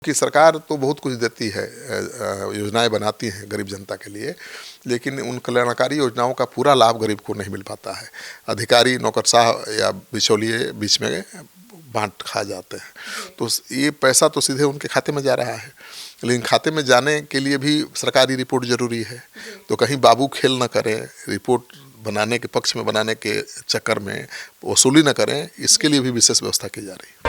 कि सरकार तो बहुत कुछ देती है, योजनाएं बनाती हैं गरीब जनता के लिए, लेकिन उन कल्याणकारी योजनाओं का पूरा लाभ गरीब को नहीं मिल पाता है। अधिकारी, नौकरशाह या बिचौलिए बीच में बांट खा जाते हैं। तो ये पैसा तो सीधे उनके खाते में जा रहा है, लेकिन खाते में जाने के लिए भी सरकारी रिपोर्ट जरूरी है। तो कहीं बाबू खेल न करें, रिपोर्ट बनाने के पक्ष में बनाने के चक्कर में वसूली न करें, इसके लिए भी विशेष व्यवस्था की जा रही है।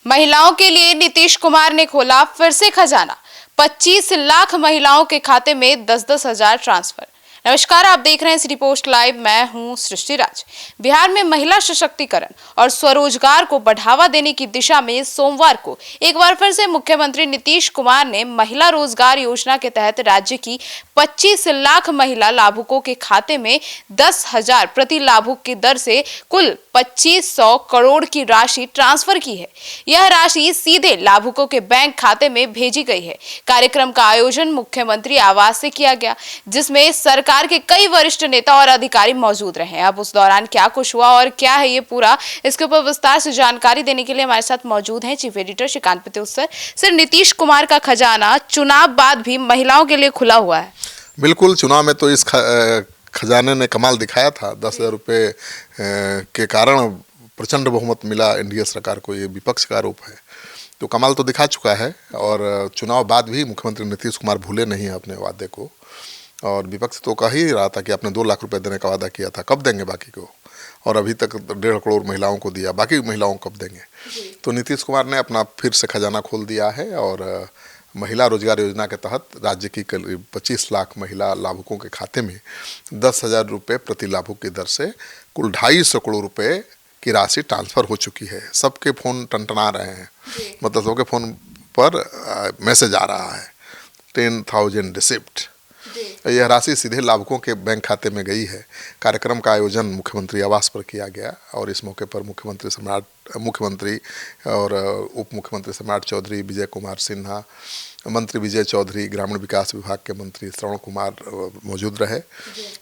महिलाओं के लिए नीतीश कुमार ने खोला फिर से खजाना। 25 लाख महिलाओं के खाते में 10-10 हजार ट्रांसफर। नमस्कार, आप देख रहे हैं सिटी पोस्ट लाइव। मैं हूं सृष्टि राज। बिहार में महिला सशक्तिकरण और स्वरोजगार को बढ़ावा देने की दिशा में सोमवार को एक बार फिर से मुख्यमंत्री नीतीश कुमार ने महिला रोजगार योजना के तहत राज्य की 25 लाख महिला लाभुकों के खाते में 10,000 प्रति लाभुक की दर से कुल 2500 करोड़ की राशि ट्रांसफर की है। यह राशि सीधे लाभुकों के बैंक खाते में भेजी गई है। कार्यक्रम का आयोजन मुख्यमंत्री आवास से किया गया, जिसमें सरकार के कई वरिष्ठ नेता और अधिकारी मौजूद रहे। अब उस दौरान क्या कुछ हुआ और क्या है ये पूरा, इसके ऊपर विस्तार से जानकारी देने के लिए हमारे साथ मौजूद हैं chief editor Shrikant Pittaut sir. Nitish Kumar का खजाना चुनाव बाद भी महिलाओं के लिए खुला हुआ है। बिल्कुल, चुनाव में तो इस खजाने ने कमाल दिखाया था। 10,000 रुपये के कारण प्रचंड बहुमत मिला एनडीए सरकार को, ये विपक्ष का आरोप है। तो कमाल तो दिखा चुका है, और चुनाव बाद भी मुख्यमंत्री नीतीश कुमार भूले नहीं हैं अपने वादे को। और विपक्ष तो कह ही रहा था कि आपने 2 लाख रुपए देने का वादा किया था, कब देंगे बाकी को? और अभी तक 1.5 करोड़ महिलाओं को दिया, बाकी महिलाओं को कब देंगे? तो नीतीश कुमार ने अपना फिर से खजाना खोल दिया है, और महिला रोजगार योजना के तहत राज्य की करीब 25 लाख महिला लाभुकों के खाते में 10,000 रुपये प्रति लाभुक की दर से कुल 250 करोड़ रुपए की राशि ट्रांसफर हो चुकी है। सबके फ़ोन टनटना रहे हैं, मतलब सबके फ़ोन पर मैसेज आ रहा है 10,000 रिसिप्ट। यह राशि सीधे लाभुकों के बैंक खाते में गई है। कार्यक्रम का आयोजन मुख्यमंत्री आवास पर किया गया, और इस मौके पर मुख्यमंत्री और उप मुख्यमंत्री सम्राट चौधरी, विजय कुमार सिन्हा, मंत्री विजय चौधरी, ग्रामीण विकास विभाग के मंत्री श्रवण कुमार मौजूद रहे।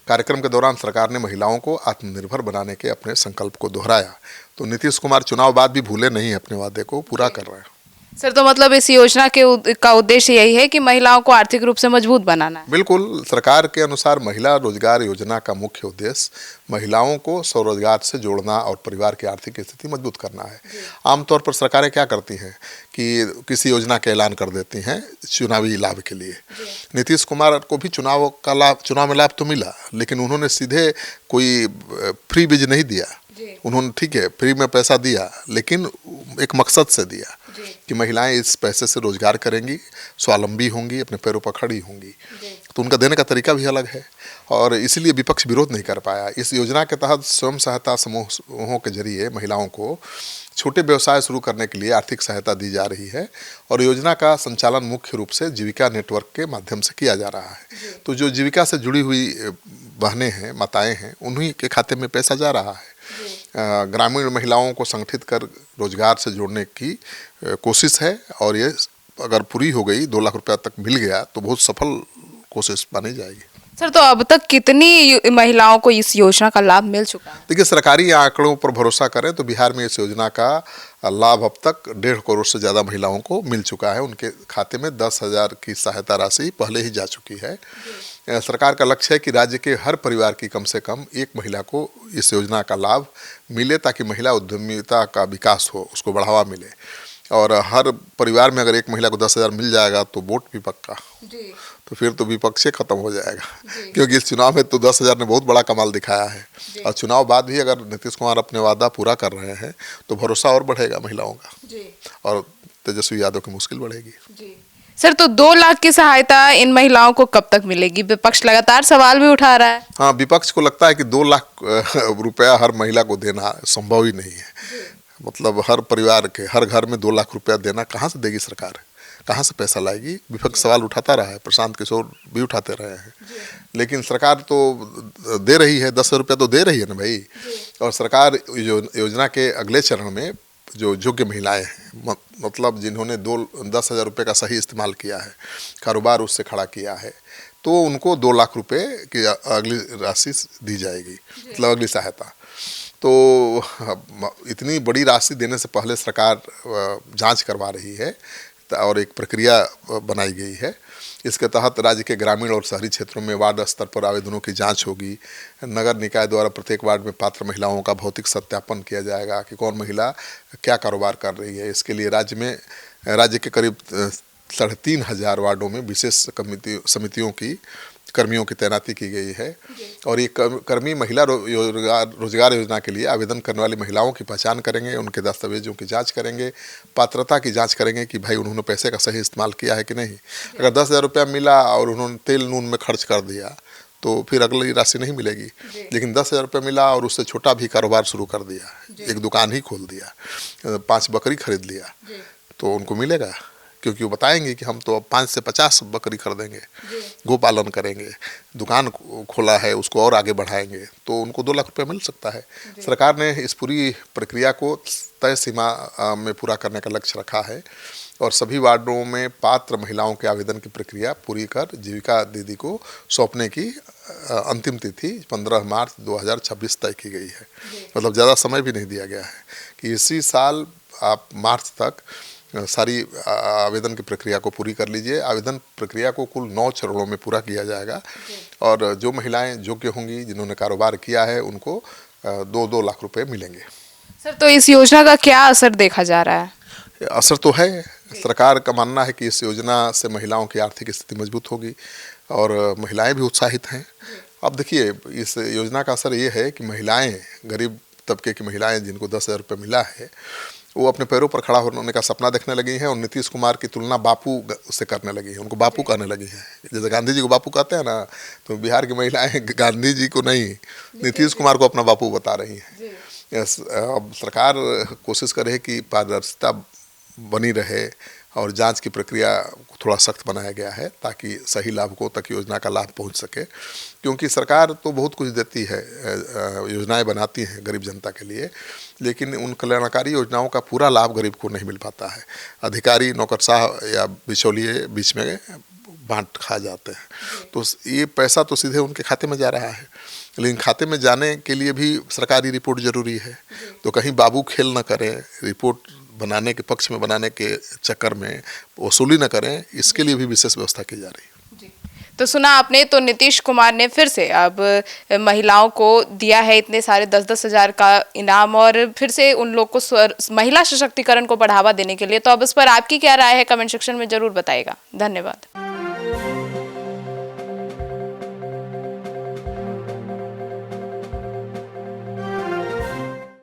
कार्यक्रम के दौरान सरकार ने महिलाओं को आत्मनिर्भर बनाने के अपने संकल्प को दोहराया। तो नीतीश कुमार चुनाव बाद भी भूले नहीं, अपने वादे को पूरा कर रहे हैं। सर, तो मतलब इस योजना का उद्देश्य यही है कि महिलाओं को आर्थिक रूप से मजबूत बनाना है। बिल्कुल, सरकार के अनुसार महिला रोजगार योजना का मुख्य उद्देश्य महिलाओं को स्वरोजगार से जोड़ना और परिवार की आर्थिक स्थिति मजबूत करना है। आमतौर पर सरकारें क्या करती हैं कि किसी योजना का ऐलान कर देती हैं चुनावी लाभ के लिए। नीतीश कुमार को भी चुनाव में लाभ तो मिला, लेकिन उन्होंने सीधे कोई फ्री बीज नहीं दिया। उन्होंने ठीक है फ्री में पैसा दिया, लेकिन एक मकसद से दिया कि महिलाएं इस पैसे से रोजगार करेंगी, स्वावलंबी होंगी, अपने पैरों पर खड़ी होंगी। तो उनका देने का तरीका भी अलग है, और इसीलिए विपक्ष विरोध नहीं कर पाया। इस योजना के तहत स्वयं सहायता समूहों के जरिए महिलाओं को छोटे व्यवसाय शुरू करने के लिए आर्थिक सहायता दी जा रही है, और योजना का संचालन मुख्य रूप से जीविका नेटवर्क के माध्यम से किया जा रहा है। तो जो जीविका से जुड़ी हुई बहनें हैं, माताएं हैं, उन्हीं के खाते में पैसा जा रहा है। ग्रामीण महिलाओं को संगठित कर रोजगार से जोड़ने की कोशिश है, और ये अगर पूरी हो गई, 2 लाख रुपया तक मिल गया, तो बहुत सफल कोशिश मानी जाएगी। सर, तो अब तक कितनी महिलाओं को इस योजना का लाभ मिल चुका है? देखिए, सरकारी आंकड़ों पर भरोसा करें तो बिहार में इस योजना का लाभ अब तक 1.5 करोड़ से ज़्यादा महिलाओं को मिल चुका है। उनके खाते में 10,000 की सहायता राशि पहले ही जा चुकी है। सरकार का लक्ष्य है कि राज्य के हर परिवार की कम से कम एक महिला को इस योजना का लाभ मिले, ताकि महिला उद्यमिता का विकास हो, उसको बढ़ावा मिले। और हर परिवार में अगर एक महिला को 10,000 मिल जाएगा तो वोट भी पक्का, तो फिर तो विपक्ष खत्म हो जाएगा, क्योंकि इस चुनाव में तो 10,000 ने बहुत बड़ा कमाल दिखाया है। और चुनाव बाद भी अगर नीतीश कुमार अपने वादा पूरा कर रहे हैं तो भरोसा और बढ़ेगा महिलाओं का, और तेजस्वी यादव की मुश्किल बढ़ेगी। सर, तो 2 लाख की सहायता इन महिलाओं को कब तक मिलेगी? विपक्ष लगातार सवाल भी उठा रहा है। हाँ, विपक्ष को लगता है कि 2 लाख रुपया हर महिला को देना संभव ही नहीं है। मतलब हर परिवार के हर घर में 2 लाख रुपया देना कहाँ से देगी सरकार? कहाँ से पैसा लाएगी? विपक्ष सवाल उठाता रहा है, प्रशांत किशोर भी उठाते रहे हैं, लेकिन सरकार तो दे रही है। 10,000 रुपया तो दे रही है ना भाई। और सरकार योजना के अगले चरण में जो योग्य महिलाएं हैं, मतलब जिन्होंने 10,000 रुपये का सही इस्तेमाल किया है, कारोबार उससे खड़ा किया है, तो उनको 2 लाख रुपये की अगली राशि दी जाएगी, मतलब अगली सहायता। तो इतनी बड़ी राशि देने से पहले सरकार जांच करवा रही है और एक प्रक्रिया बनाई गई है। इसके तहत राज्य के ग्रामीण और शहरी क्षेत्रों में वार्ड स्तर पर आवेदनों की जांच होगी। नगर निकाय द्वारा प्रत्येक वार्ड में पात्र महिलाओं का भौतिक सत्यापन किया जाएगा कि कौन महिला क्या कारोबार कर रही है। इसके लिए राज्य के करीब 3,500 वार्डों में विशेष समितियों की कर्मियों की तैनाती की गई है और ये कर्मी महिला रोजगार योजना के लिए आवेदन करने वाली महिलाओं की पहचान करेंगे, उनके दस्तावेजों की जांच करेंगे, पात्रता की जांच करेंगे कि भाई उन्होंने पैसे का सही इस्तेमाल किया है कि नहीं। अगर 10,000 रुपया मिला और उन्होंने तेल नून में खर्च कर दिया तो फिर अगली राशि नहीं मिलेगी। लेकिन 10,000 रुपये मिला और उससे छोटा भी कारोबार शुरू कर दिया, एक दुकान ही खोल दिया, 5 बकरी खरीद लिया, तो उनको मिलेगा, क्योंकि वो बताएंगे कि हम तो अब 5 से 50 बकरी खरीदेंगे, गोपालन करेंगे, दुकान खोला है उसको और आगे बढ़ाएंगे, तो उनको 2 लाख रुपये मिल सकता है। सरकार ने इस पूरी प्रक्रिया को तय सीमा में पूरा करने का लक्ष्य रखा है और सभी वार्डों में पात्र महिलाओं के आवेदन की प्रक्रिया पूरी कर जीविका दीदी को सौंपने की अंतिम तिथि 15 मार्च 2026 तय की गई है। मतलब ज़्यादा समय भी नहीं दिया गया है कि इसी साल आप मार्च तक सारी आवेदन की प्रक्रिया को पूरी कर लीजिए। आवेदन प्रक्रिया को कुल 9 चरणों में पूरा किया जाएगा और जो महिलाएं योग्य होंगी, जिन्होंने कारोबार किया है, उनको 2-2 लाख रुपए मिलेंगे। सर, तो इस योजना का क्या असर देखा जा रहा है? असर तो है, सरकार का मानना है कि इस योजना से महिलाओं की आर्थिक स्थिति मजबूत होगी और महिलाएं भी उत्साहित हैं। अब देखिए, इस योजना का असर ये है कि महिलाएं, गरीब तबके की महिलाएं जिनको 10,000 रुपये मिला है, वो अपने पैरों पर खड़ा होने का सपना देखने लगी हैं और नीतीश कुमार की तुलना बापू से करने लगी हैं, उनको बापू कहने लगी हैं। जैसे गांधी जी को बापू कहते हैं ना, तो बिहार की महिलाएं गांधी जी को नहीं, नीतीश कुमार को अपना बापू बता रही हैं। अब सरकार कोशिश करे कि पारदर्शिता बनी रहे और जांच की प्रक्रिया को थोड़ा सख्त बनाया गया है ताकि सही लाभुकों तक योजना का लाभ पहुंच सके, क्योंकि सरकार तो बहुत कुछ देती है, योजनाएं बनाती हैं गरीब जनता के लिए, लेकिन उन कल्याणकारी योजनाओं का पूरा लाभ गरीब को नहीं मिल पाता है। अधिकारी, नौकरशाह या बिचौलिए बीच में बांट खा जाते हैं, तो ये पैसा तो सीधे उनके खाते में जा रहा है, लेकिन खाते में जाने के लिए भी सरकारी रिपोर्ट जरूरी है। तो कहीं बाबू खेल न करें, रिपोर्ट बनाने के पक्ष में बनाने के चक्कर में वसूली न करें, इसके लिए भी विशेष व्यवस्था की जा रही है। तो सुना आपने, तो नीतीश कुमार ने फिर से अब महिलाओं को दिया है इतने सारे 10-10 हज़ार का इनाम और फिर से उन लोग को महिला सशक्तिकरण को बढ़ावा देने के लिए। तो अब इस पर आपकी क्या राय है, कमेंट सेक्शन में जरूर बताइएगा। धन्यवाद।